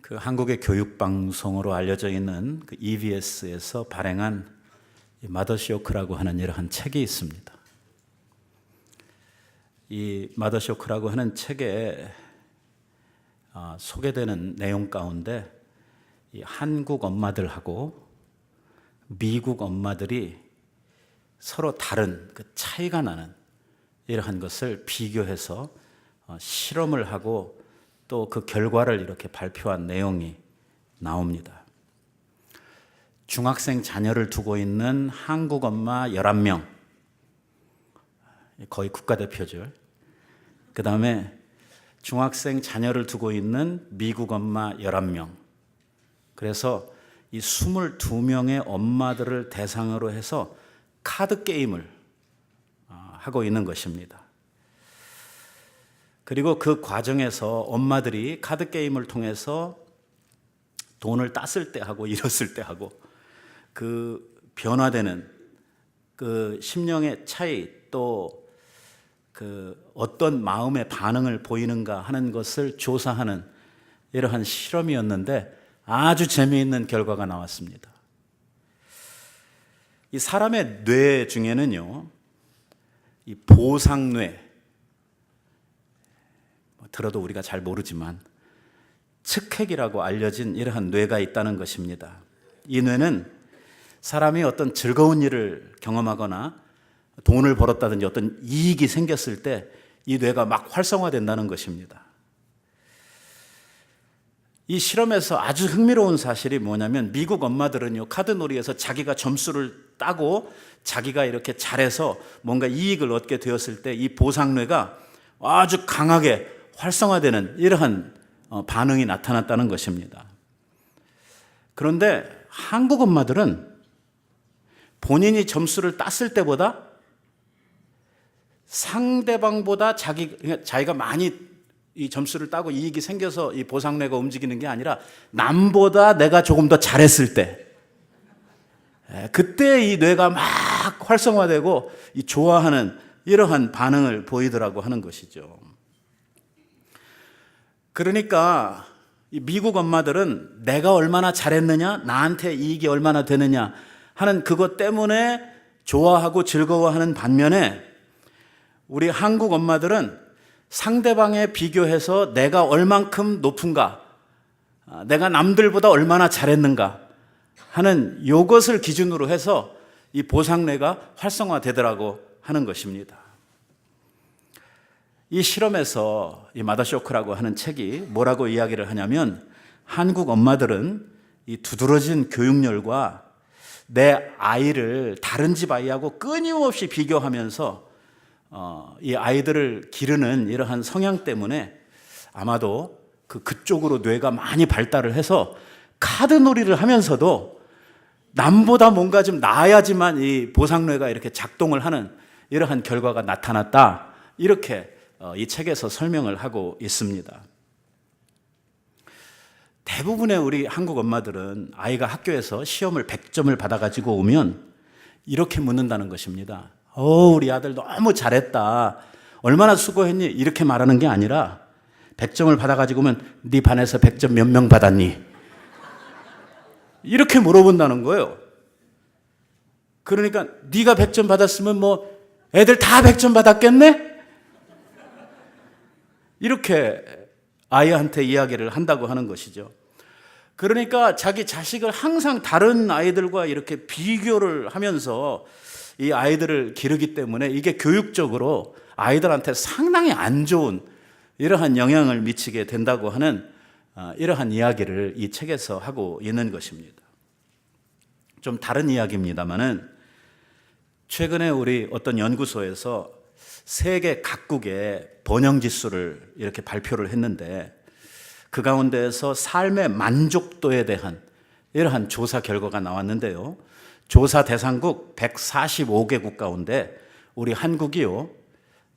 그 한국의 교육 방송으로 알려져 있는 그 EBS에서 발행한 마더쇼크라고 하는 이러한 책이 있습니다. 이 마더쇼크라고 하는 책에 소개되는 내용 가운데 이 한국 엄마들하고 미국 엄마들이 서로 다른 그 차이가 나는 이러한 것을 비교해서 실험을 하고 또 그 결과를 이렇게 발표한 내용이 나옵니다. 중학생 자녀를 두고 있는 한국 엄마 11명, 거의 국가대표죠. 그 다음에 중학생 자녀를 두고 있는 미국 엄마 11명. 그래서 이 22명의 엄마들을 대상으로 해서 카드 게임을 하고 있는 것입니다. 그리고 그 과정에서 엄마들이 카드 게임을 통해서 돈을 땄을 때 하고 잃었을 때 하고 그 변화되는 그 심령의 차이 또 그 어떤 마음의 반응을 보이는가 하는 것을 조사하는 이러한 실험이었는데 아주 재미있는 결과가 나왔습니다. 이 사람의 뇌 중에는요, 이 보상뇌, 들어도 우리가 잘 모르지만 측핵이라고 알려진 이러한 뇌가 있다는 것입니다. 이 뇌는 사람이 어떤 즐거운 일을 경험하거나 돈을 벌었다든지 어떤 이익이 생겼을 때 이 뇌가 막 활성화된다는 것입니다. 이 실험에서 아주 흥미로운 사실이 뭐냐면 미국 엄마들은요, 카드놀이에서 자기가 점수를 따고 자기가 이렇게 잘해서 뭔가 이익을 얻게 되었을 때 이 보상뇌가 아주 강하게 활성화되는 이러한 반응이 나타났다는 것입니다. 그런데 한국 엄마들은 본인이 점수를 땄을 때보다 상대방보다 자기가 많이 이 점수를 따고 이익이 생겨서 이 보상뇌가 움직이는 게 아니라 남보다 내가 조금 더 잘했을 때 그때 이 뇌가 막 활성화되고 이 좋아하는 이러한 반응을 보이더라고 하는 것이죠. 그러니까 이 미국 엄마들은 내가 얼마나 잘했느냐, 나한테 이익이 얼마나 되느냐 하는 그것 때문에 좋아하고 즐거워하는 반면에 우리 한국 엄마들은 상대방에 비교해서 내가 얼만큼 높은가, 내가 남들보다 얼마나 잘했는가 하는 이것을 기준으로 해서 이 보상뇌가 활성화되더라고 하는 것입니다. 이 실험에서 이 마더쇼크라고 하는 책이 뭐라고 이야기를 하냐면 한국 엄마들은 이 두드러진 교육열과 내 아이를 다른 집 아이하고 끊임없이 비교하면서 이 아이들을 기르는 이러한 성향 때문에 아마도 그쪽으로 뇌가 많이 발달을 해서 카드놀이를 하면서도 남보다 뭔가 좀 나아야지만 이 보상뇌가 이렇게 작동을 하는 이러한 결과가 나타났다. 이렇게 이 책에서 설명을 하고 있습니다. 대부분의 우리 한국 엄마들은 아이가 학교에서 시험을 100점을 받아가지고 오면 이렇게 묻는다는 것입니다. 우리 아들 너무 잘했다. 얼마나 수고했니? 이렇게 말하는 게 아니라 100점을 받아가지고 오면 네 반에서 100점 몇 명 받았니? 이렇게 물어본다는 거예요. 그러니까 네가 100점 받았으면 뭐 애들 다 100점 받았겠네? 이렇게 아이한테 이야기를 한다고 하는 것이죠. 그러니까 자기 자식을 항상 다른 아이들과 이렇게 비교를 하면서 이 아이들을 기르기 때문에 이게 교육적으로 아이들한테 상당히 안 좋은 이러한 영향을 미치게 된다고 하는 이러한 이야기를 이 책에서 하고 있는 것입니다. 좀 다른 이야기입니다만은 최근에 우리 어떤 연구소에서 세계 각국의 번영지수를 이렇게 발표를 했는데 그 가운데에서 삶의 만족도에 대한 이러한 조사 결과가 나왔는데요. 조사 대상국 145개국 가운데 우리 한국이요,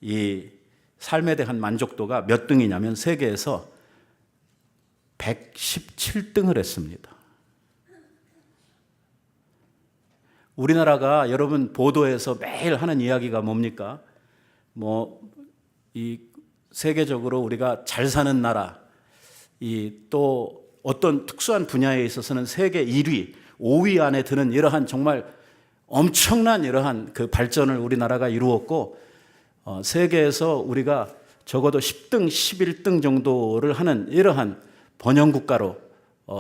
이 삶에 대한 만족도가 몇 등이냐면 세계에서 117등을 했습니다. 우리나라가 여러분 보도에서 매일 하는 이야기가 뭡니까? 이 세계적으로 우리가 잘 사는 나라, 또 어떤 특수한 분야에 있어서는 세계 1위, 5위 안에 드는 이러한 정말 엄청난 이러한 그 발전을 우리나라가 이루었고, 세계에서 우리가 적어도 10등, 11등 정도를 하는 이러한 번영국가로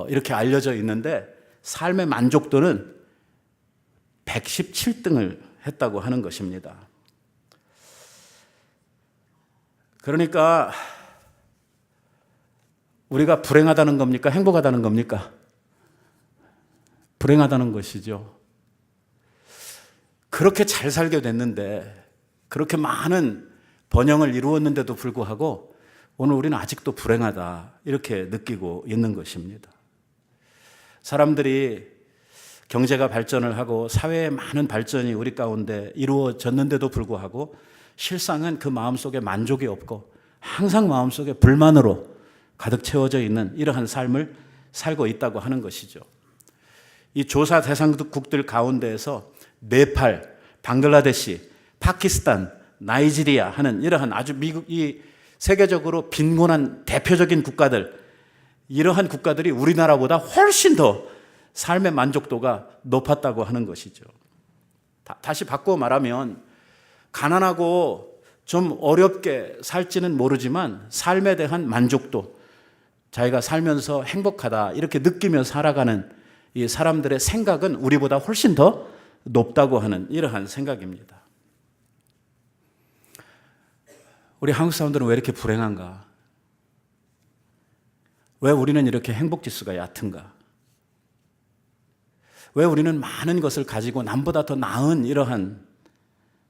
이렇게 알려져 있는데, 삶의 만족도는 117등을 했다고 하는 것입니다. 그러니까 우리가 불행하다는 겁니까? 행복하다는 겁니까? 불행하다는 것이죠. 그렇게 잘 살게 됐는데, 그렇게 많은 번영을 이루었는데도 불구하고 오늘 우리는 아직도 불행하다, 이렇게 느끼고 있는 것입니다. 사람들이 경제가 발전을 하고 사회의 많은 발전이 우리 가운데 이루어졌는데도 불구하고 실상은 그 마음속에 만족이 없고 항상 마음속에 불만으로 가득 채워져 있는 이러한 삶을 살고 있다고 하는 것이죠. 이 조사 대상국들 가운데에서 네팔, 방글라데시, 파키스탄, 나이지리아 하는 이러한 아주 미국이 세계적으로 빈곤한 대표적인 국가들, 이러한 국가들이 우리나라보다 훨씬 더 삶의 만족도가 높았다고 하는 것이죠. 다시 바꿔 말하면 가난하고 좀 어렵게 살지는 모르지만 삶에 대한 만족도, 자기가 살면서 행복하다 이렇게 느끼며 살아가는 이 사람들의 생각은 우리보다 훨씬 더 높다고 하는 이러한 생각입니다. 우리 한국 사람들은 왜 이렇게 불행한가? 왜 우리는 이렇게 행복지수가 얕은가? 왜 우리는 많은 것을 가지고 남보다 더 나은 이러한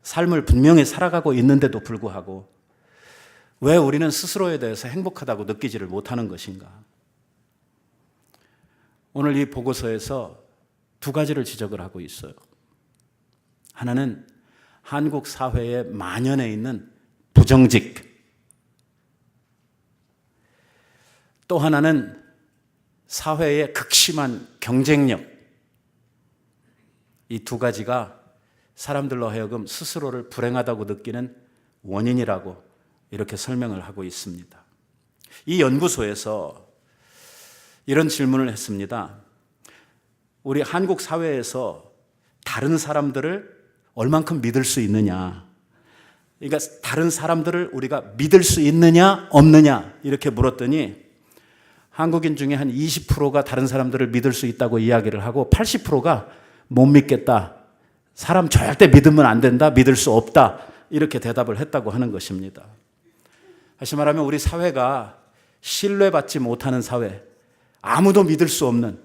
삶을 분명히 살아가고 있는데도 불구하고 왜 우리는 스스로에 대해서 행복하다고 느끼지를 못하는 것인가? 오늘 이 보고서에서 두 가지를 지적을 하고 있어요. 하나는 한국 사회의 만연해 있는 부정직, 또 하나는 사회의 극심한 경쟁력. 이 두 가지가 사람들로 하여금 스스로를 불행하다고 느끼는 원인이라고 이렇게 설명을 하고 있습니다. 이 연구소에서 이런 질문을 했습니다. 우리 한국 사회에서 다른 사람들을 얼만큼 믿을 수 있느냐? 그러니까 다른 사람들을 우리가 믿을 수 있느냐 없느냐 이렇게 물었더니 한국인 중에 한 20%가 다른 사람들을 믿을 수 있다고 이야기를 하고 80%가 못 믿겠다, 사람 절대 믿으면 안 된다, 믿을 수 없다 이렇게 대답을 했다고 하는 것입니다. 다시 말하면 우리 사회가 신뢰받지 못하는 사회, 아무도 믿을 수 없는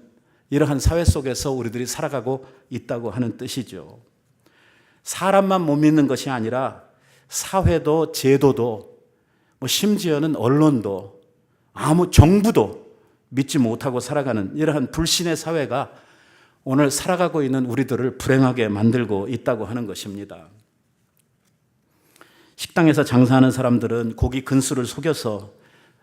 이러한 사회 속에서 우리들이 살아가고 있다고 하는 뜻이죠. 사람만 못 믿는 것이 아니라 사회도 제도도 심지어는 언론도 정부도 믿지 못하고 살아가는 이러한 불신의 사회가 오늘 살아가고 있는 우리들을 불행하게 만들고 있다고 하는 것입니다. 식당에서 장사하는 사람들은 고기 근수를 속여서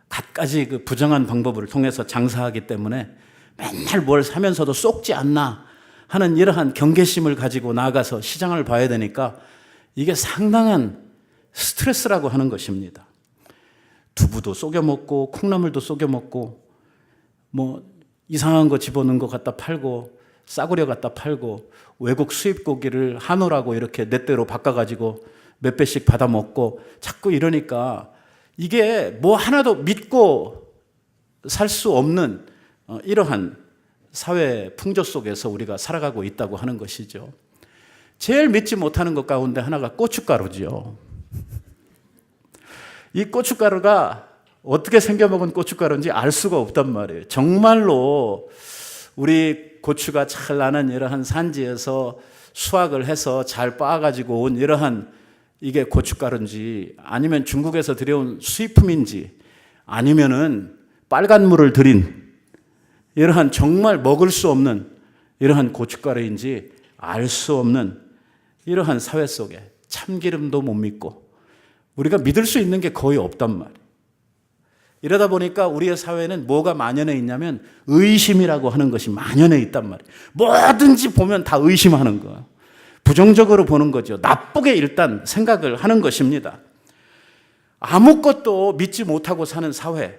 갖가지 그 부정한 방법을 통해서 장사하기 때문에 맨날 뭘 사면서도 쏙지 않나 하는 이러한 경계심을 가지고 나아가서 시장을 봐야 되니까 이게 상당한 스트레스라고 하는 것입니다. 두부도 속여 먹고 콩나물도 속여 먹고 이상한 거 집어넣은 거 갖다 팔고 싸구려 갖다 팔고 외국 수입 고기를 한우라고 이렇게 내 때로 바꿔가지고 몇 배씩 받아 먹고 자꾸 이러니까 이게 하나도 믿고 살 수 없는 이러한 사회 풍조 속에서 우리가 살아가고 있다고 하는 것이죠. 제일 믿지 못하는 것 가운데 하나가 고춧가루죠. 이 고춧가루가 어떻게 생겨먹은 고춧가루인지 알 수가 없단 말이에요. 정말로 우리 고추가 잘 나는 이러한 산지에서 수확을 해서 잘 빻아가지고 온 이러한 이게 고춧가루인지 아니면 중국에서 들여온 수입품인지 아니면은 빨간 물을 들인 이러한 정말 먹을 수 없는 이러한 고춧가루인지 알 수 없는 이러한 사회 속에 참기름도 못 믿고 우리가 믿을 수 있는 게 거의 없단 말이에요. 이러다 보니까 우리의 사회는 뭐가 만연해 있냐면 의심이라고 하는 것이 만연해 있단 말이에요. 뭐든지 보면 다 의심하는 거예요. 부정적으로 보는 거죠. 나쁘게 일단 생각을 하는 것입니다. 아무것도 믿지 못하고 사는 사회,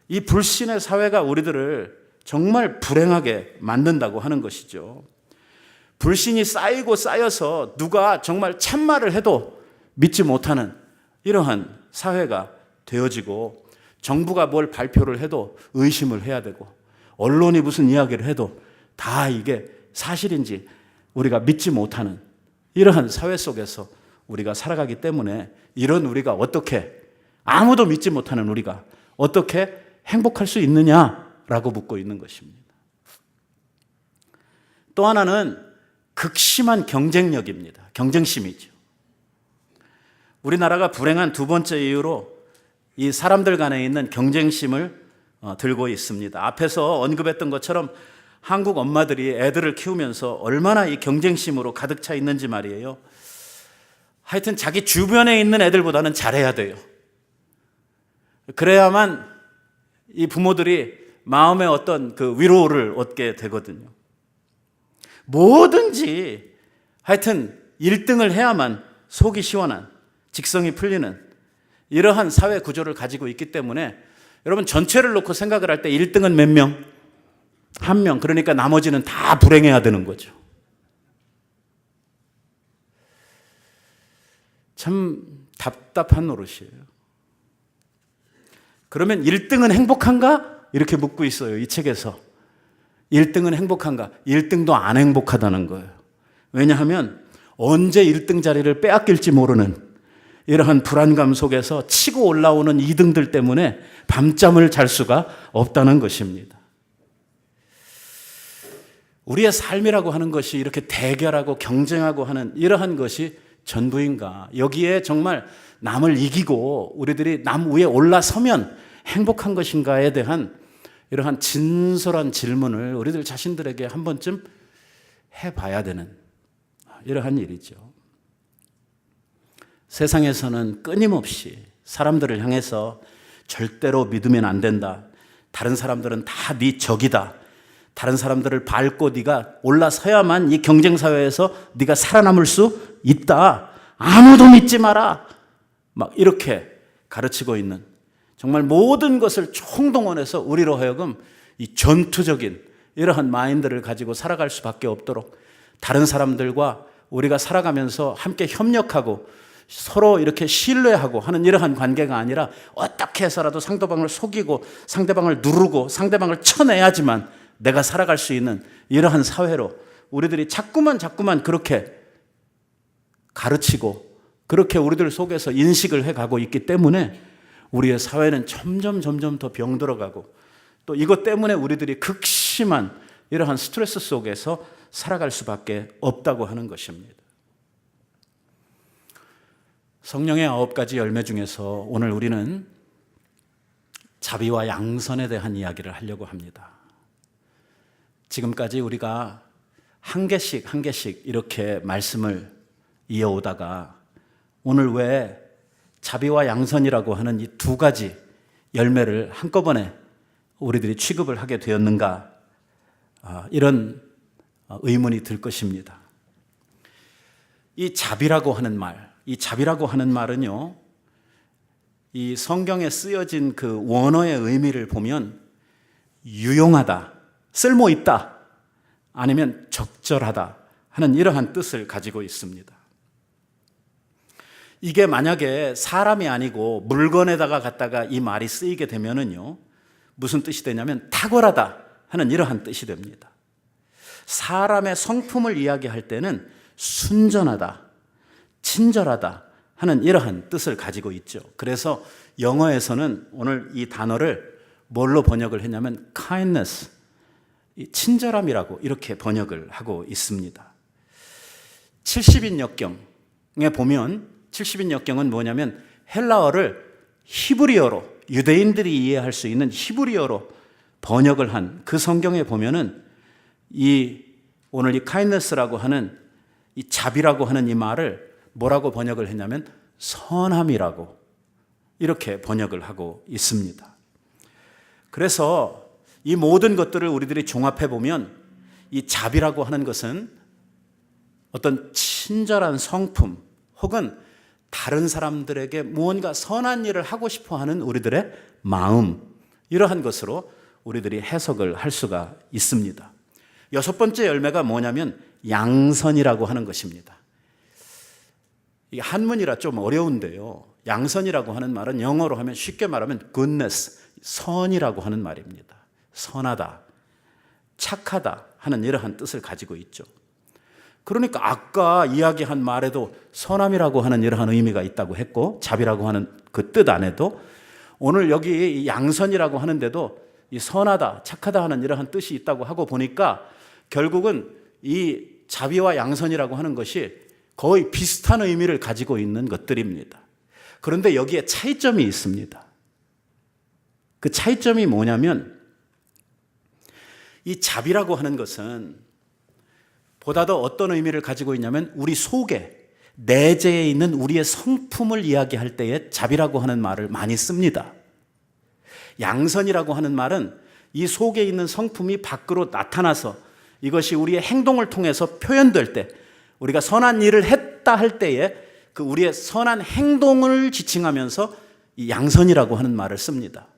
이 불신의 사회가 우리들을 정말 불행하게 만든다고 하는 것이죠. 불신이 쌓이고 쌓여서 누가 정말 참말을 해도 믿지 못하는 이러한 사회가 되어지고, 정부가 뭘 발표를 해도 의심을 해야 되고, 언론이 무슨 이야기를 해도 다 이게 사실인지 우리가 믿지 못하는 이러한 사회 속에서 우리가 살아가기 때문에, 이런 우리가 어떻게, 아무도 믿지 못하는 우리가 어떻게 행복할 수 있느냐라고 묻고 있는 것입니다. 또 하나는 극심한 경쟁력입니다. 경쟁심이죠. 우리나라가 불행한 두 번째 이유로 이 사람들 간에 있는 경쟁심을 들고 있습니다. 앞에서 언급했던 것처럼 한국 엄마들이 애들을 키우면서 얼마나 이 경쟁심으로 가득 차 있는지 말이에요. 하여튼 자기 주변에 있는 애들보다는 잘해야 돼요. 그래야만 이 부모들이 마음의 어떤 그 위로를 얻게 되거든요. 뭐든지 하여튼 1등을 해야만 속이 시원한, 직성이 풀리는 이러한 사회 구조를 가지고 있기 때문에, 여러분 전체를 놓고 생각을 할 때 1등은 몇 명? 한 명. 그러니까 나머지는 다 불행해야 되는 거죠. 참 답답한 노릇이에요. 그러면 1등은 행복한가? 이렇게 묻고 있어요, 이 책에서. 1등은 행복한가? 1등도 안 행복하다는 거예요. 왜냐하면 언제 1등 자리를 빼앗길지 모르는 이러한 불안감 속에서 치고 올라오는 2등들 때문에 밤잠을 잘 수가 없다는 것입니다. 우리의 삶이라고 하는 것이 이렇게 대결하고 경쟁하고 하는 이러한 것이 전부인가? 여기에 정말 남을 이기고 우리들이 남 위에 올라서면 행복한 것인가에 대한 이러한 진솔한 질문을 우리들 자신들에게 한 번쯤 해봐야 되는 이러한 일이죠. 세상에서는 끊임없이 사람들을 향해서 절대로 믿으면 안 된다. 다른 사람들은 다 네 적이다. 다른 사람들을 밟고 네가 올라서야만 이 경쟁사회에서 네가 살아남을 수 있다. 아무도 믿지 마라. 막 이렇게 가르치고 있는, 정말 모든 것을 총동원해서 우리로 하여금 이 전투적인 이러한 마인드를 가지고 살아갈 수밖에 없도록, 다른 사람들과 우리가 살아가면서 함께 협력하고 서로 이렇게 신뢰하고 하는 이러한 관계가 아니라 어떻게 해서라도 상대방을 속이고 상대방을 누르고 상대방을 쳐내야지만 내가 살아갈 수 있는 이러한 사회로 우리들이 자꾸만 그렇게 가르치고 그렇게 우리들 속에서 인식을 해가고 있기 때문에 우리의 사회는 점점 더 병들어가고, 또 이것 때문에 우리들이 극심한 이러한 스트레스 속에서 살아갈 수밖에 없다고 하는 것입니다. 성령의 9가지 열매 중에서 오늘 우리는 자비와 양선에 대한 이야기를 하려고 합니다. 지금까지 우리가 한 개씩 이렇게 말씀을 이어오다가 오늘 왜 자비와 양선이라고 하는 이 2가지 열매를 한꺼번에 우리들이 취급을 하게 되었는가, 이런 의문이 들 것입니다. 이 자비라고 하는 말, 이 자비라고 하는 말은요, 이 성경에 쓰여진 그 원어의 의미를 보면 유용하다, 쓸모있다, 아니면 적절하다 하는 이러한 뜻을 가지고 있습니다. 이게 만약에 사람이 아니고 물건에다가 갖다가 이 말이 쓰이게 되면은요, 무슨 뜻이 되냐면 탁월하다 하는 이러한 뜻이 됩니다. 사람의 성품을 이야기할 때는 순전하다, 친절하다 하는 이러한 뜻을 가지고 있죠. 그래서 영어에서는 오늘 이 단어를 뭘로 번역을 했냐면 kindness, 친절함이라고 이렇게 번역을 하고 있습니다. 70인 역경에 보면, 70인 역경은 뭐냐면 헬라어를 히브리어로, 유대인들이 이해할 수 있는 히브리어로 번역을 한 그 성경에 보면은 오늘 이 kindness라고 하는 이 자비라고 하는 이 말을 뭐라고 번역을 했냐면 선함이라고 이렇게 번역을 하고 있습니다. 그래서 이 모든 것들을 우리들이 종합해 보면 이 자비라고 하는 것은 어떤 친절한 성품 혹은 다른 사람들에게 무언가 선한 일을 하고 싶어 하는 우리들의 마음, 이러한 것으로 우리들이 해석을 할 수가 있습니다. 여섯 번째 열매가 뭐냐면 양선이라고 하는 것입니다. 이게 한문이라 좀 어려운데요. 양선이라고 하는 말은 영어로 하면 쉽게 말하면 goodness, 선이라고 하는 말입니다. 선하다, 착하다 하는 이러한 뜻을 가지고 있죠. 그러니까 아까 이야기한 말에도 선함이라고 하는 이러한 의미가 있다고 했고 자비라고 하는 그 뜻 안에도 오늘 여기 양선이라고 하는데도 이 선하다, 착하다 하는 이러한 뜻이 있다고 하고 보니까 결국은 이 자비와 양선이라고 하는 것이 거의 비슷한 의미를 가지고 있는 것들입니다. 그런데 여기에 차이점이 있습니다. 그 차이점이 뭐냐면 이 자비라고 하는 것은 보다 더 어떤 의미를 가지고 있냐면 우리 속에 내재에 있는 우리의 성품을 이야기할 때에 자비라고 하는 말을 많이 씁니다. 양선이라고 하는 말은 이 속에 있는 성품이 밖으로 나타나서 이것이 우리의 행동을 통해서 표현될 때 우리가 선한 일을 했다 할 때에 그 우리의 선한 행동을 지칭하면서 이 양선이라고 하는 말을 씁니다.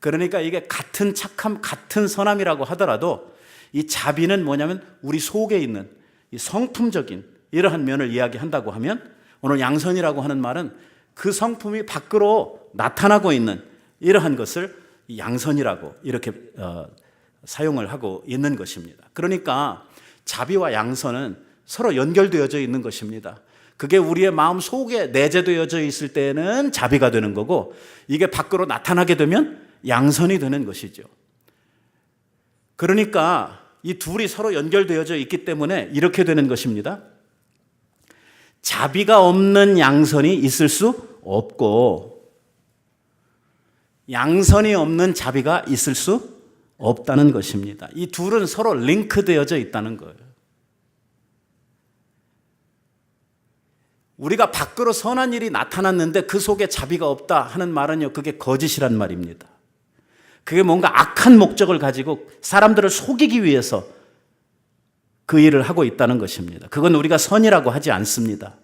그러니까 이게 같은 착함, 같은 선함이라고 하더라도 이 자비는 뭐냐면 우리 속에 있는 이 성품적인 이러한 면을 이야기한다고 하면 오늘 양선이라고 하는 말은 그 성품이 밖으로 나타나고 있는 이러한 것을 양선이라고 이렇게 사용을 하고 있는 것입니다. 그러니까 자비와 양선은 서로 연결되어져 있는 것입니다. 그게 우리의 마음 속에 내재되어져 있을 때는 자비가 되는 거고 이게 밖으로 나타나게 되면 양선이 되는 것이죠. 그러니까 이 둘이 서로 연결되어져 있기 때문에 이렇게 되는 것입니다. 자비가 없는 양선이 있을 수 없고 양선이 없는 자비가 있을 수 없다는 것입니다. 이 둘은 서로 링크되어져 있다는 거예요. 우리가 밖으로 선한 일이 나타났는데 그 속에 자비가 없다 하는 말은요, 그게 거짓이란 말입니다. 그게 뭔가 악한 목적을 가지고 사람들을 속이기 위해서 그 일을 하고 있다는 것입니다. 그건 우리가 선이라고 하지 않습니다.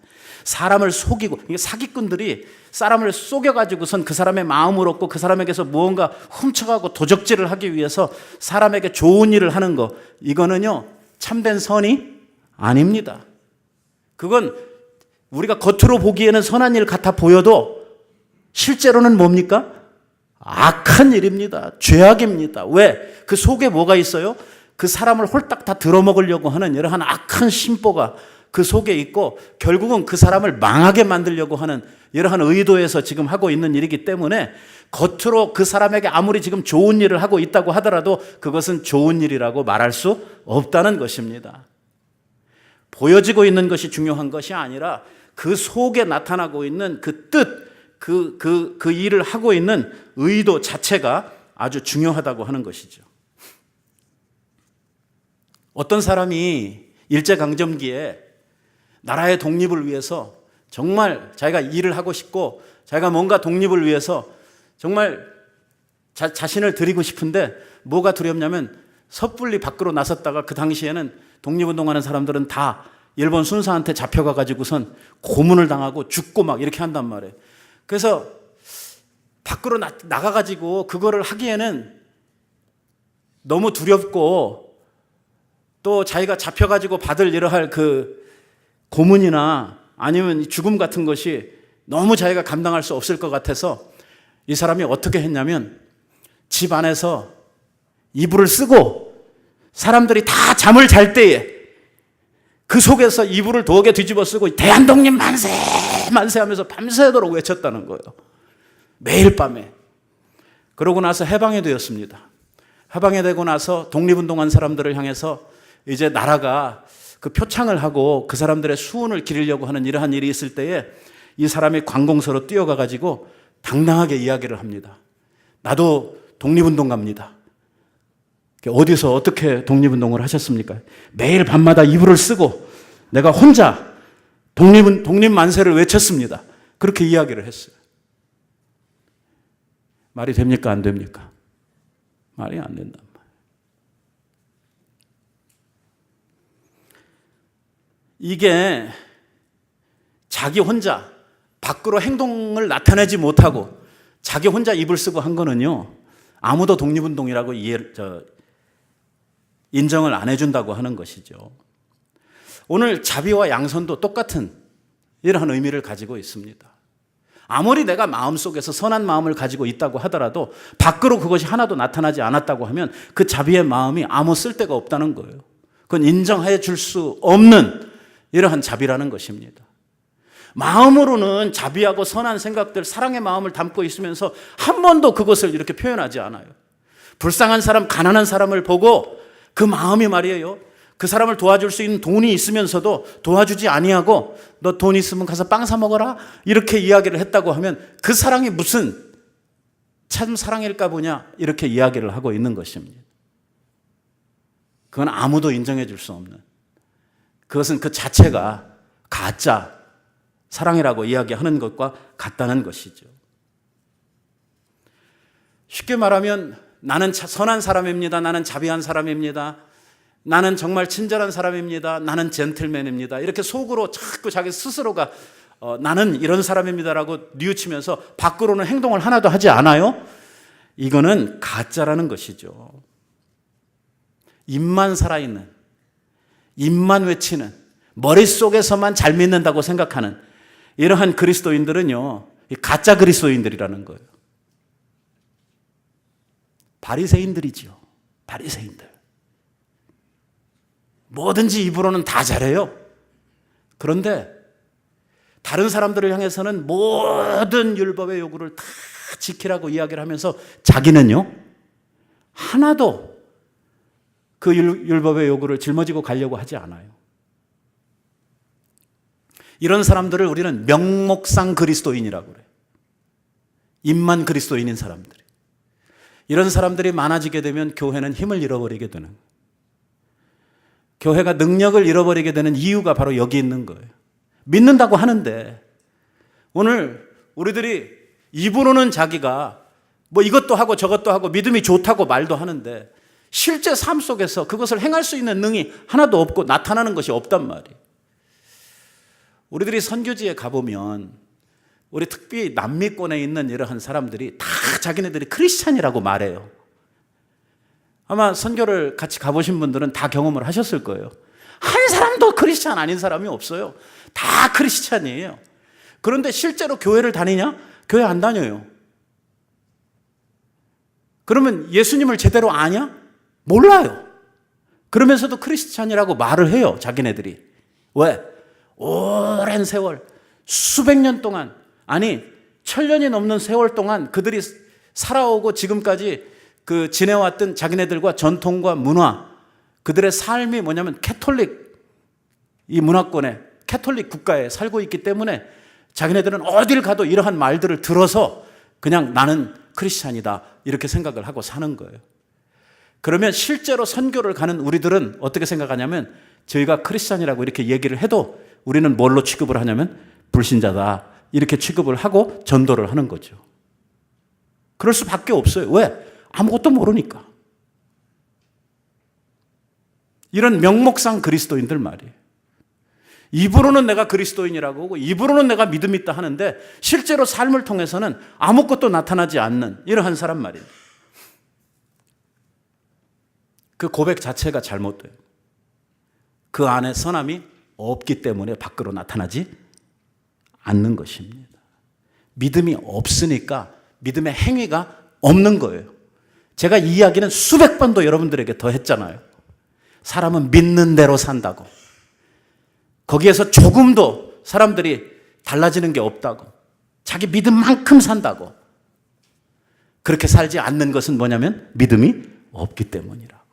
사람을 속이고, 사기꾼들이 사람을 속여가지고선 그 사람의 마음을 얻고 그 사람에게서 무언가 훔쳐가고 도적질을 하기 위해서 사람에게 좋은 일을 하는 거, 이거는요, 참된 선이 아닙니다. 그건 우리가 겉으로 보기에는 선한 일 같아 보여도 실제로는 뭡니까? 악한 일입니다. 죄악입니다. 왜? 그 속에 뭐가 있어요? 그 사람을 홀딱 다 들어먹으려고 하는 이러한 악한 심보가 그 속에 있고 결국은 그 사람을 망하게 만들려고 하는 이러한 의도에서 지금 하고 있는 일이기 때문에 겉으로 그 사람에게 아무리 지금 좋은 일을 하고 있다고 하더라도 그것은 좋은 일이라고 말할 수 없다는 것입니다. 보여지고 있는 것이 중요한 것이 아니라 그 속에 나타나고 있는 그 뜻, 그 일을 하고 있는 의도 자체가 아주 중요하다고 하는 것이죠. 어떤 사람이 일제강점기에 나라의 독립을 위해서 정말 자기가 일을 하고 싶고 자기가 뭔가 독립을 위해서 정말 자신을 드리고 싶은데 뭐가 두렵냐면 섣불리 밖으로 나섰다가 그 당시에는 독립운동하는 사람들은 다 일본 순사한테 잡혀가 가지고선 고문을 당하고 죽고 막 이렇게 한단 말이에요. 그래서 밖으로 나가가지고 그거를 하기에는 너무 두렵고 또 자기가 잡혀가지고 받을 이러할 그 고문이나 아니면 죽음 같은 것이 너무 자기가 감당할 수 없을 것 같아서 이 사람이 어떻게 했냐면 집 안에서 이불을 쓰고 사람들이 다 잠을 잘 때에 그 속에서 이불을 도게 뒤집어 쓰고 대한독립 만세 만세 하면서 밤새도록 외쳤다는 거예요. 매일 밤에. 그러고 나서 해방이 되었습니다. 해방이 되고 나서 독립운동한 사람들을 향해서 이제 나라가 그 표창을 하고 그 사람들의 수운을 기리려고 하는 이러한 일이 있을 때에 이 사람이 관공서로 뛰어가 가지고 당당하게 이야기를 합니다. 나도 독립운동가입니다. 어디서 어떻게 독립운동을 하셨습니까? 매일 밤마다 이불을 쓰고 내가 혼자 독립 만세를 외쳤습니다. 그렇게 이야기를 했어요. 말이 됩니까? 안 됩니까? 말이 안 된단 말이에요. 이게 자기 혼자 밖으로 행동을 나타내지 못하고 자기 혼자 이불 쓰고 한 거는요, 아무도 독립운동이라고 인정을 안 해준다고 하는 것이죠. 오늘 자비와 양선도 똑같은 이러한 의미를 가지고 있습니다. 아무리 내가 마음속에서 선한 마음을 가지고 있다고 하더라도 밖으로 그것이 하나도 나타나지 않았다고 하면 그 자비의 마음이 아무 쓸데가 없다는 거예요. 그건 인정해 줄 수 없는 이러한 자비라는 것입니다. 마음으로는 자비하고 선한 생각들, 사랑의 마음을 담고 있으면서 한 번도 그것을 이렇게 표현하지 않아요. 불쌍한 사람, 가난한 사람을 보고 그 마음이 말이에요. 그 사람을 도와줄 수 있는 돈이 있으면서도 도와주지 아니하고 너 돈 있으면 가서 빵 사 먹어라 이렇게 이야기를 했다고 하면 그 사랑이 무슨 참 사랑일까 보냐 이렇게 이야기를 하고 있는 것입니다. 그건 아무도 인정해 줄 수 없는, 그것은 그 자체가 가짜 사랑이라고 이야기하는 것과 같다는 것이죠. 쉽게 말하면 나는 선한 사람입니다. 나는 자비한 사람입니다. 나는 정말 친절한 사람입니다. 나는 젠틀맨입니다. 이렇게 속으로 자꾸 자기 스스로가 나는 이런 사람입니다라고 뉘우치면서 밖으로는 행동을 하나도 하지 않아요. 이거는 가짜라는 것이죠. 입만 살아있는, 입만 외치는, 머릿속에서만 잘 믿는다고 생각하는 이러한 그리스도인들은요, 가짜 그리스도인들이라는 거예요. 바리새인들이죠. 바리새인들. 뭐든지 입으로는 다 잘해요. 그런데 다른 사람들을 향해서는 모든 율법의 요구를 다 지키라고 이야기를 하면서 자기는요, 하나도 그 율법의 요구를 짊어지고 가려고 하지 않아요. 이런 사람들을 우리는 명목상 그리스도인이라고 그래요. 입만 그리스도인인 사람들이. 이런 사람들이 많아지게 되면 교회는 힘을 잃어버리게 되는 거예요. 교회가 능력을 잃어버리게 되는 이유가 바로 여기 있는 거예요. 믿는다고 하는데 오늘 우리들이 입으로는 자기가 뭐 이것도 하고 저것도 하고 믿음이 좋다고 말도 하는데 실제 삶 속에서 그것을 행할 수 있는 능이 하나도 없고 나타나는 것이 없단 말이에요. 우리들이 선교지에 가보면 우리 특히 남미권에 있는 이러한 사람들이 다 자기네들이 크리스찬이라고 말해요. 아마 선교를 같이 가보신 분들은 다 경험을 하셨을 거예요. 한 사람도 크리스찬 아닌 사람이 없어요. 다 크리스찬이에요. 그런데 실제로 교회를 다니냐? 교회 안 다녀요. 그러면 예수님을 제대로 아냐? 몰라요. 그러면서도 크리스찬이라고 말을 해요, 자기네들이. 왜? 오랜 세월, 수백 년 동안, 아니 1000년이 넘는 세월 동안 그들이 살아오고 지금까지 그 지내왔던 자기네들과 전통과 문화, 그들의 삶이 뭐냐면 캐톨릭 이 문화권에, 캐톨릭 국가에 살고 있기 때문에 자기네들은 어딜 가도 이러한 말들을 들어서 그냥 나는 크리스찬이다 이렇게 생각을 하고 사는 거예요. 그러면 실제로 선교를 가는 우리들은 어떻게 생각하냐면 저희가 크리스찬이라고 이렇게 얘기를 해도 우리는 뭘로 취급을 하냐면 불신자다 이렇게 취급을 하고 전도를 하는 거죠. 그럴 수밖에 없어요. 왜? 아무것도 모르니까. 이런 명목상 그리스도인들 말이에요. 입으로는 내가 그리스도인이라고 하고 입으로는 내가 믿음 있다 하는데 실제로 삶을 통해서는 아무것도 나타나지 않는 이러한 사람 말이에요. 그 고백 자체가 잘못돼요. 그 안에 선함이 없기 때문에 밖으로 나타나지 않는 것입니다. 믿음이 없으니까 믿음의 행위가 없는 거예요. 제가 이 이야기는 수백 번도 여러분들에게 더 했잖아요. 사람은 믿는 대로 산다고. 거기에서 조금도 사람들이 달라지는 게 없다고. 자기 믿음만큼 산다고. 그렇게 살지 않는 것은 뭐냐면 믿음이 없기 때문이라고.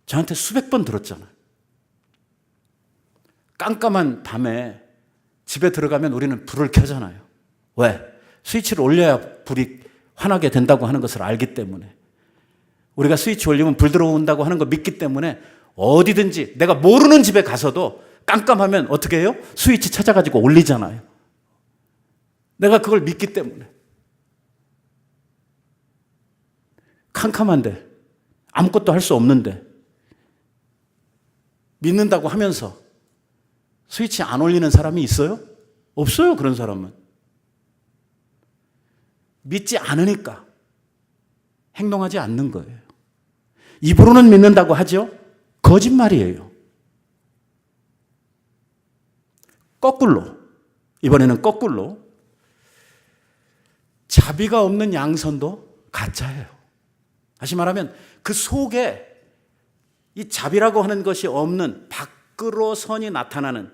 저한테 수백 번 들었잖아요. 깜깜한 밤에 집에 들어가면 우리는 불을 켜잖아요. 왜? 스위치를 올려야 불이 환하게 된다고 하는 것을 알기 때문에, 우리가 스위치 올리면 불 들어온다고 하는 거 믿기 때문에 어디든지 내가 모르는 집에 가서도 깜깜하면 어떻게 해요? 스위치 찾아가지고 올리잖아요. 내가 그걸 믿기 때문에. 캄캄한데 아무것도 할 수 없는데 믿는다고 하면서 스위치 안 올리는 사람이 있어요? 없어요. 그런 사람은. 믿지 않으니까 행동하지 않는 거예요. 입으로는 믿는다고 하죠? 거짓말이에요. 거꾸로, 이번에는 거꾸로 자비가 없는 양선도 가짜예요. 다시 말하면 그 속에 이 자비라고 하는 것이 없는 밖으로 선이 나타나는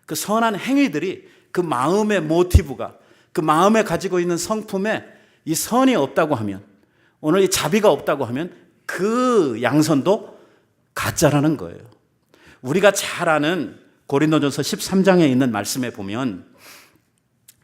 그 선한 행위들이 그 마음의 모티브가 그 마음에 가지고 있는 성품에 이 선이 없다고 하면, 오늘 이 자비가 없다고 하면 그 양선도 가짜라는 거예요. 우리가 잘 아는 고린도전서 13장에 있는 말씀에 보면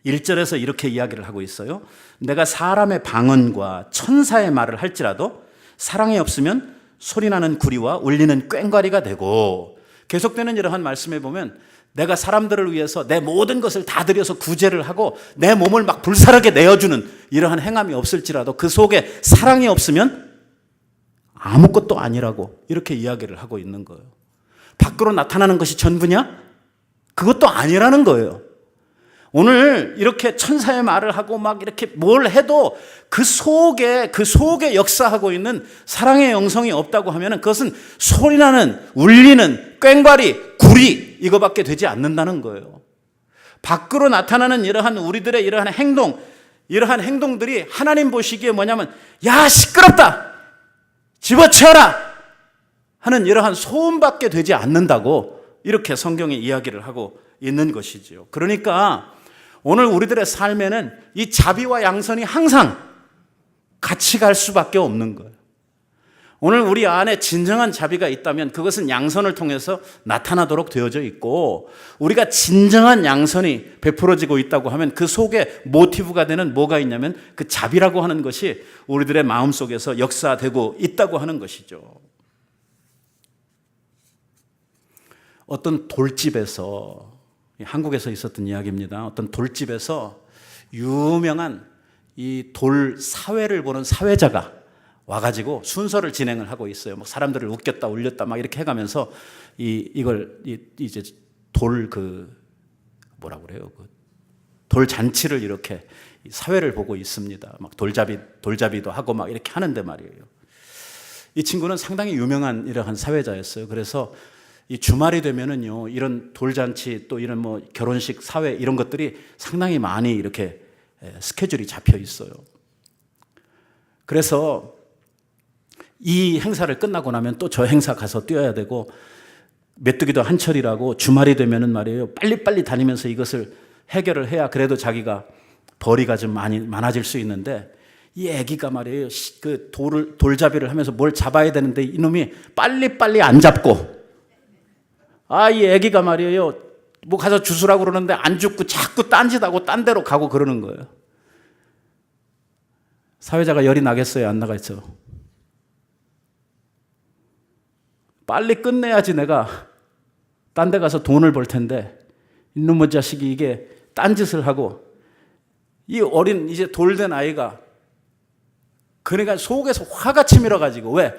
1절에서 이렇게 이야기를 하고 있어요. 내가 사람의 방언과 천사의 말을 할지라도 사랑이 없으면 소리나는 구리와 울리는 꽹과리가 되고, 계속되는 이러한 말씀에 보면 내가 사람들을 위해서 내 모든 것을 다 들여서 구제를 하고 내 몸을 막 불사르게 내어주는 이러한 행함이 없을지라도 그 속에 사랑이 없으면 아무것도 아니라고 이렇게 이야기를 하고 있는 거예요. 밖으로 나타나는 것이 전부냐? 그것도 아니라는 거예요. 오늘 이렇게 천사의 말을 하고 막 이렇게 뭘 해도 그 속에 역사하고 있는 사랑의 영성이 없다고 하면 그것은 소리나는, 울리는, 꽹과리, 구리 이거밖에 되지 않는다는 거예요. 밖으로 나타나는 이러한 우리들의 이러한 행동, 이러한 행동들이 하나님 보시기에 뭐냐면 야 시끄럽다, 집어치워라 하는 이러한 소음밖에 되지 않는다고 이렇게 성경이 이야기를 하고 있는 것이지요. 그러니까 오늘 우리들의 삶에는 이 자비와 양선이 항상 같이 갈 수밖에 없는 거예요. 오늘 우리 안에 진정한 자비가 있다면 그것은 양선을 통해서 나타나도록 되어져 있고, 우리가 진정한 양선이 베풀어지고 있다고 하면 그 속에 모티브가 되는 뭐가 있냐면 그 자비라고 하는 것이 우리들의 마음속에서 역사되고 있다고 하는 것이죠. 어떤 돌집에서, 한국에서 있었던 이야기입니다. 어떤 돌집에서 유명한 이 돌 사회를 보는 사회자가 와가지고 순서를 진행을 하고 있어요. 막 사람들을 웃겼다 울렸다 막 이렇게 해가면서 이걸 이제 돌 뭐라고 그래요? 돌 잔치를 이렇게 사회를 보고 있습니다. 막 돌잡이도 하고 막 이렇게 하는데 말이에요. 이 친구는 상당히 유명한 이러한 사회자였어요. 그래서 이 주말이 되면은요, 이런 돌잔치 또 이런 뭐 결혼식 사회 이런 것들이 상당히 많이 이렇게 스케줄이 잡혀 있어요. 그래서 이 행사를 끝나고 나면 또 저 행사 가서 뛰어야 되고, 메뚜기도 한철이라고 주말이 되면은 말이에요, 빨리빨리 다니면서 이것을 해결을 해야 그래도 자기가 벌이가 좀 많아질 수 있는데, 이 애기가 말이에요, 그 돌잡이를 하면서 뭘 잡아야 되는데 이놈이 빨리빨리 안 잡고, 이 애기가 말이에요, 뭐 가서 주스라고 그러는데 안 죽고 자꾸 딴짓하고 딴 데로 가고 그러는 거예요. 사회자가 열이 나겠어요? 안 나겠죠? 빨리 끝내야지 내가 딴 데 가서 돈을 벌 텐데 이놈의 자식이 이게 딴짓을 하고, 이 어린 이제 돌된 아이가 그러니까 속에서 화가 치밀어가지고, 왜?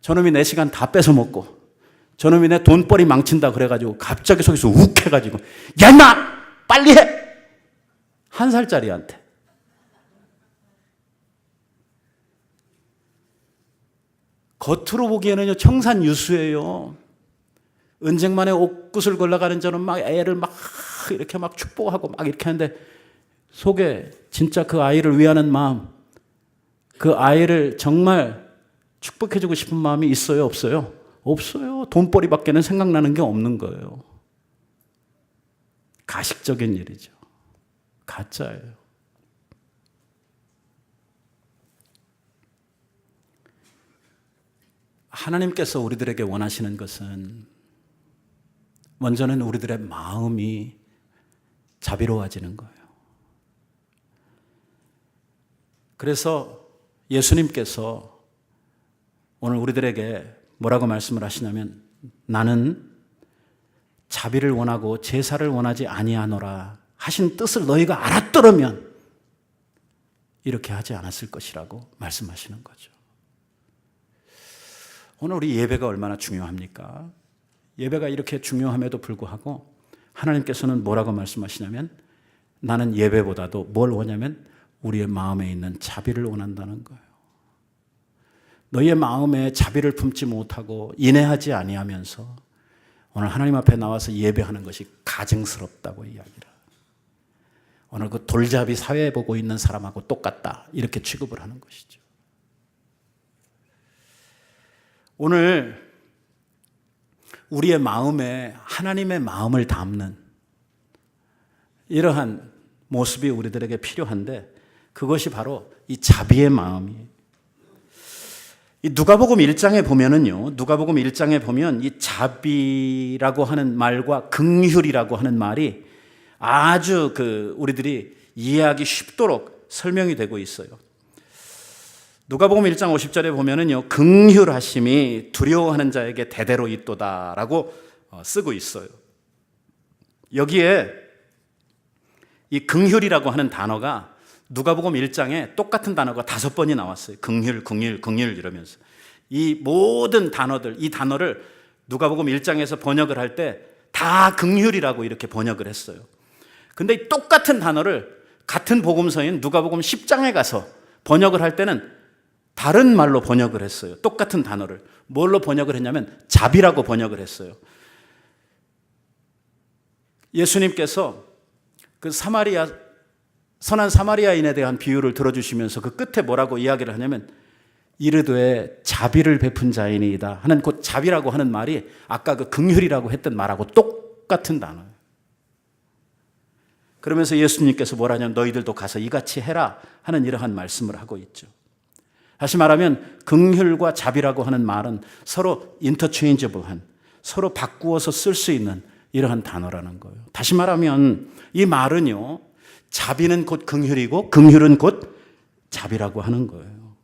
저놈이 내 시간 다 뺏어먹고 저놈이 내 돈벌이 망친다 그래가지고 갑자기 속에서 욱 해가지고 야 임마 빨리 해! 1살짜리한테. 겉으로 보기에는요 청산유수예요. 은쟁반에 옥구슬 걸러가는 저는 막 애를 막 이렇게 막 축복하고 막 이렇게 하는데, 속에 진짜 그 아이를 위하는 마음, 그 아이를 정말 축복해주고 싶은 마음이 있어요, 없어요? 없어요. 돈벌이밖에는 생각나는 게 없는 거예요. 가식적인 일이죠. 가짜예요. 하나님께서 우리들에게 원하시는 것은 먼저는 우리들의 마음이 자비로워지는 거예요. 그래서 예수님께서 오늘 우리들에게 뭐라고 말씀을 하시냐면, 나는 자비를 원하고 제사를 원하지 아니하노라 하신 뜻을 너희가 알았더라면 이렇게 하지 않았을 것이라고 말씀하시는 거죠. 오늘 우리 예배가 얼마나 중요합니까? 예배가 이렇게 중요함에도 불구하고 하나님께서는 뭐라고 말씀하시냐면, 나는 예배보다도 뭘 원하냐면 우리의 마음에 있는 자비를 원한다는 거예요. 너희의 마음에 자비를 품지 못하고 인내하지 아니하면서 오늘 하나님 앞에 나와서 예배하는 것이 가증스럽다고 이야기를. 오늘 그 돌잡이 사회 보고 있는 사람하고 똑같다, 이렇게 취급을 하는 것이죠. 오늘 우리의 마음에 하나님의 마음을 담는 이러한 모습이 우리들에게 필요한데, 그것이 바로 이 자비의 마음이에요. 이 누가복음 1장에 보면은요, 누가복음 1장에 보면 이 자비라고 하는 말과 긍휼이라고 하는 말이 아주 우리들이 이해하기 쉽도록 설명이 되고 있어요. 누가복음 1장 50절에 보면은요, 긍휼하심이 두려워하는 자에게 대대로 있도다라고 쓰고 있어요. 여기에 이 긍휼이라고 하는 단어가 누가복음 1장에 똑같은 단어가 5번이 나왔어요. 긍휼, 긍휼, 긍휼 이러면서. 이 모든 단어들, 이 단어를 누가복음 1장에서 번역을 할 때 다 긍휼이라고 이렇게 번역을 했어요. 근데 이 똑같은 단어를 같은 복음서인 누가복음 10장에 가서 번역을 할 때는 다른 말로 번역을 했어요. 똑같은 단어를. 뭘로 번역을 했냐면 자비라고 번역을 했어요. 예수님께서 그 선한 사마리아인에 대한 비유를 들어주시면서 그 끝에 뭐라고 이야기를 하냐면 이르되 자비를 베푼 자이니이다 하는 그 자비라고 하는 말이 아까 그 긍휼이라고 했던 말하고 똑같은 단어예요. 그러면서 예수님께서 뭐라냐면 너희들도 가서 이같이 해라 하는 이러한 말씀을 하고 있죠. 다시 말하면 긍휼과 자비라고 하는 말은 서로 인터체인저블한, 서로 바꾸어서 쓸 수 있는 이러한 단어라는 거예요. 다시 말하면 이 말은요, 자비는 곧 긍휼이고 긍휼은 곧 자비라고 하는 거예요.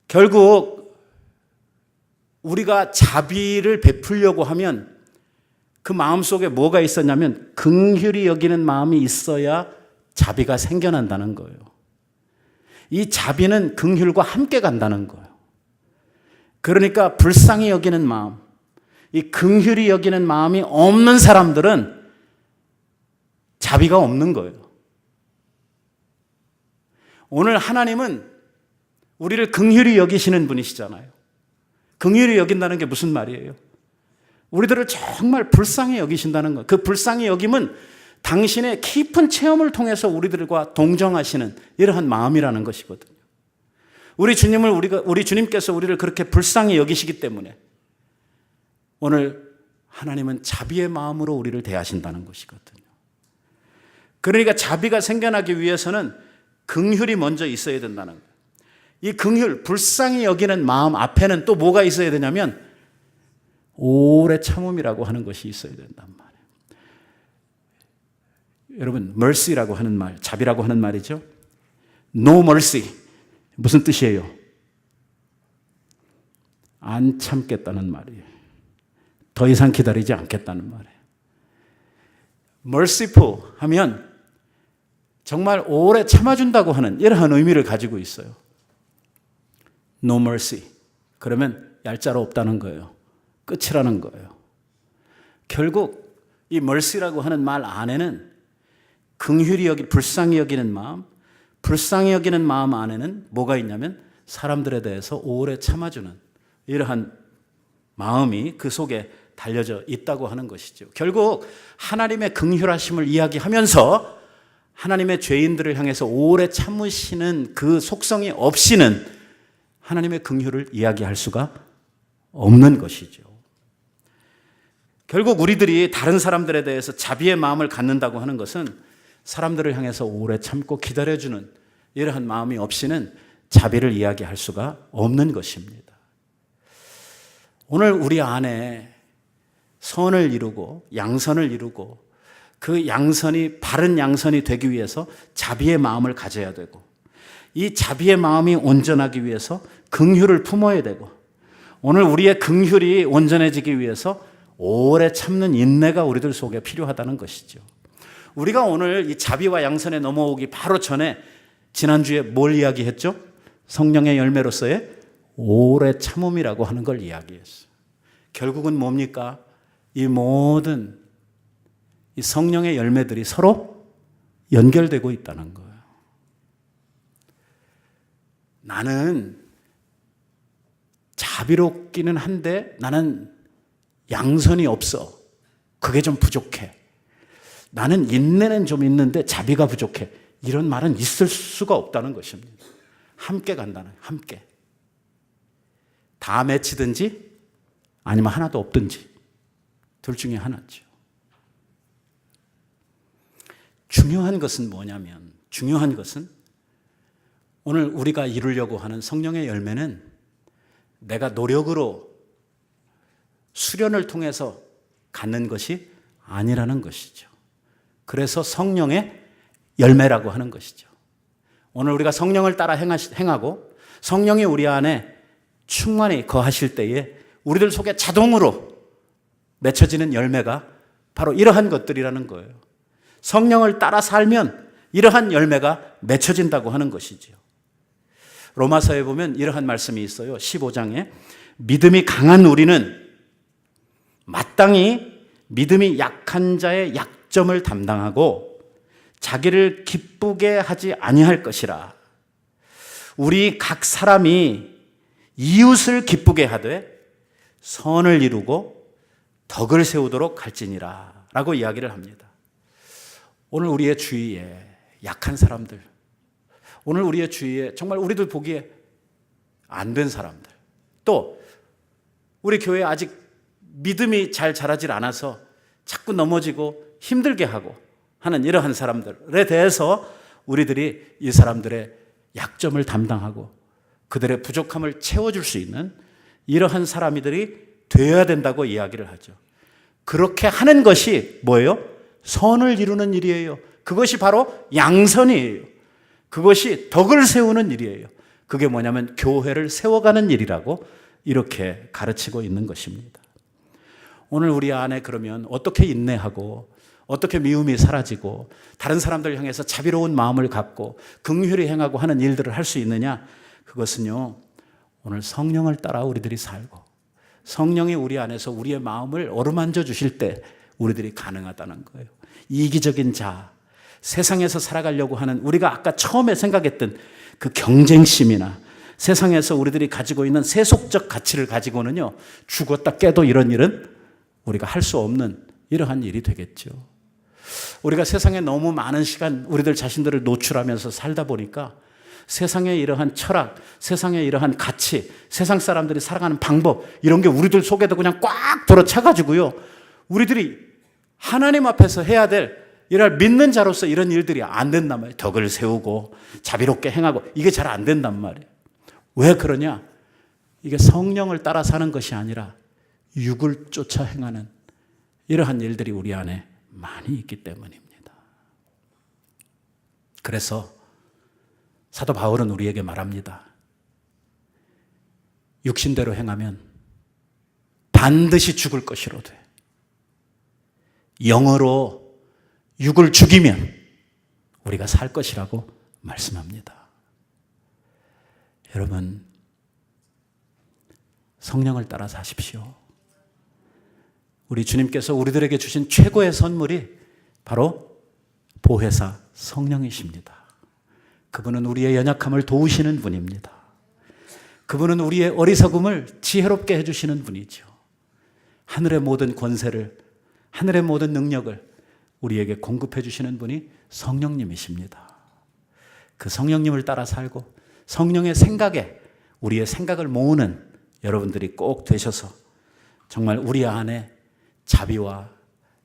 결국 우리가 자비를 베풀려고 하면 그 마음속에 뭐가 있었냐면 긍휼히 여기는 마음이 있어야 자비가 생겨난다는 거예요. 이 자비는 긍휼과 함께 간다는 거예요. 그러니까 불쌍히 여기는 마음, 이 긍휼히 여기는 마음이 없는 사람들은 자비가 없는 거예요. 오늘 하나님은 우리를 긍휼히 여기시는 분이시잖아요. 긍휼히 여긴다는 게 무슨 말이에요? 우리들을 정말 불쌍히 여기신다는 거예요. 그 불쌍히 여김은 당신의 깊은 체험을 통해서 우리들과 동정하시는 이러한 마음이라는 것이거든요. 우리 주님께서 우리를 그렇게 불쌍히 여기시기 때문에 오늘 하나님은 자비의 마음으로 우리를 대하신다는 것이거든요. 그러니까 자비가 생겨나기 위해서는 긍휼이 먼저 있어야 된다는 거예요. 이 긍휼, 불쌍히 여기는 마음 앞에는 또 뭐가 있어야 되냐면 오래 참음이라고 하는 것이 있어야 된단 말이에요. 여러분, mercy라고 하는 말, 자비라고 하는 말이죠. No mercy. 무슨 뜻이에요? 안 참겠다는 말이에요. 더 이상 기다리지 않겠다는 말이에요. merciful 하면 정말 오래 참아준다고 하는 이러한 의미를 가지고 있어요. No mercy. 그러면 얄짤 없다는 거예요. 끝이라는 거예요. 결국 이 mercy라고 하는 말 안에는 긍휼히 불쌍히 여기는 마음, 불쌍히 여기는 마음 안에는 뭐가 있냐면 사람들에 대해서 오래 참아주는 이러한 마음이 그 속에 달려져 있다고 하는 것이죠. 결국 하나님의 긍휼하심을 이야기하면서 하나님의 죄인들을 향해서 오래 참으시는 그 속성이 없이는 하나님의 긍휼을 이야기할 수가 없는 것이죠. 결국 우리들이 다른 사람들에 대해서 자비의 마음을 갖는다고 하는 것은 사람들을 향해서 오래 참고 기다려주는 이러한 마음이 없이는 자비를 이야기할 수가 없는 것입니다. 오늘 우리 안에 선을 이루고 양선을 이루고 그 양선이 바른 양선이 되기 위해서 자비의 마음을 가져야 되고 이 자비의 마음이 온전하기 위해서 긍휼을 품어야 되고 오늘 우리의 긍휼이 온전해지기 위해서 오래 참는 인내가 우리들 속에 필요하다는 것이죠. 우리가 오늘 이 자비와 양선에 넘어오기 바로 전에 지난주에 뭘 이야기했죠? 성령의 열매로서의 오래 참음이라고 하는 걸 이야기했어요. 결국은 뭡니까? 이 모든 이 성령의 열매들이 서로 연결되고 있다는 거예요. 나는 자비롭기는 한데 나는 양선이 없어. 그게 좀 부족해. 나는 인내는 좀 있는데 자비가 부족해. 이런 말은 있을 수가 없다는 것입니다. 함께 간다는 거예요. 함께. 다 맺히든지 아니면 하나도 없든지 둘 중에 하나죠. 중요한 것은 뭐냐면, 중요한 것은 오늘 우리가 이루려고 하는 성령의 열매는 내가 노력으로 수련을 통해서 갖는 것이 아니라는 것이죠. 그래서 성령의 열매라고 하는 것이죠. 오늘 우리가 성령을 따라 행하고 성령이 우리 안에 충만히 거하실 때에 우리들 속에 자동으로 맺혀지는 열매가 바로 이러한 것들이라는 거예요. 성령을 따라 살면 이러한 열매가 맺혀진다고 하는 것이죠. 로마서에 보면 이러한 말씀이 있어요. 15장에 믿음이 강한 우리는 마땅히 믿음이 약한 자의 약점을 담당하고 자기를 기쁘게 하지 아니할 것이라. 우리 각 사람이 이웃을 기쁘게 하되 선을 이루고 덕을 세우도록 할지니라 라고 이야기를 합니다. 오늘 우리의 주위에 약한 사람들, 오늘 우리의 주위에 정말 우리들 보기에 안 된 사람들, 또 우리 교회에 아직 믿음이 잘 자라질 않아서 자꾸 넘어지고 힘들게 하고 하는 이러한 사람들에 대해서 우리들이 이 사람들의 약점을 담당하고 그들의 부족함을 채워줄 수 있는 이러한 사람들이 되어야 된다고 이야기를 하죠. 그렇게 하는 것이 뭐예요? 선을 이루는 일이에요. 그것이 바로 양선이에요. 그것이 덕을 세우는 일이에요. 그게 뭐냐면 교회를 세워가는 일이라고 이렇게 가르치고 있는 것입니다. 오늘 우리 안에 그러면 어떻게 인내하고 어떻게 미움이 사라지고 다른 사람들 향해서 자비로운 마음을 갖고 긍휼히 행하고 하는 일들을 할 수 있느냐? 그것은요, 오늘 성령을 따라 우리들이 살고 성령이 우리 안에서 우리의 마음을 어루만져 주실 때 우리들이 가능하다는 거예요. 이기적인 자, 세상에서 살아가려고 하는 우리가 아까 처음에 생각했던 그 경쟁심이나 세상에서 우리들이 가지고 있는 세속적 가치를 가지고는요, 죽었다 깨도 이런 일은 우리가 할 수 없는 이러한 일이 되겠죠. 우리가 세상에 너무 많은 시간 우리들 자신들을 노출하면서 살다 보니까 세상의 이러한 철학, 세상의 이러한 가치, 세상 사람들이 살아가는 방법, 이런 게 우리들 속에도 그냥 꽉 들어차가지고요, 우리들이 하나님 앞에서 해야 될 이런 믿는 자로서 이런 일들이 안 된단 말이에요. 덕을 세우고 자비롭게 행하고 이게 잘 안 된단 말이에요. 왜 그러냐? 이게 성령을 따라 사는 것이 아니라 육을 쫓아 행하는 이러한 일들이 우리 안에 많이 있기 때문입니다. 그래서 사도 바울은 우리에게 말합니다. 육신대로 행하면 반드시 죽을 것이로되 영으로 육을 죽이면 우리가 살 것이라고 말씀합니다. 여러분, 성령을 따라 사십시오. 우리 주님께서 우리들에게 주신 최고의 선물이 바로 보혜사 성령이십니다. 그분은 우리의 연약함을 도우시는 분입니다. 그분은 우리의 어리석음을 지혜롭게 해주시는 분이죠. 하늘의 모든 권세를, 하늘의 모든 능력을 우리에게 공급해 주시는 분이 성령님이십니다. 그 성령님을 따라 살고 성령의 생각에 우리의 생각을 모으는 여러분들이 꼭 되셔서 정말 우리 안에 자비와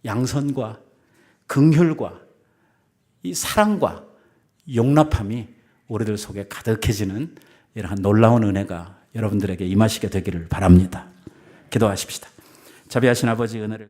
양선과 긍휼과 이 사랑과 용납함이 우리들 속에 가득해지는 이러한 놀라운 은혜가 여러분들에게 임하시게 되기를 바랍니다. 기도하십시다. 자비하신 아버지, 은혜를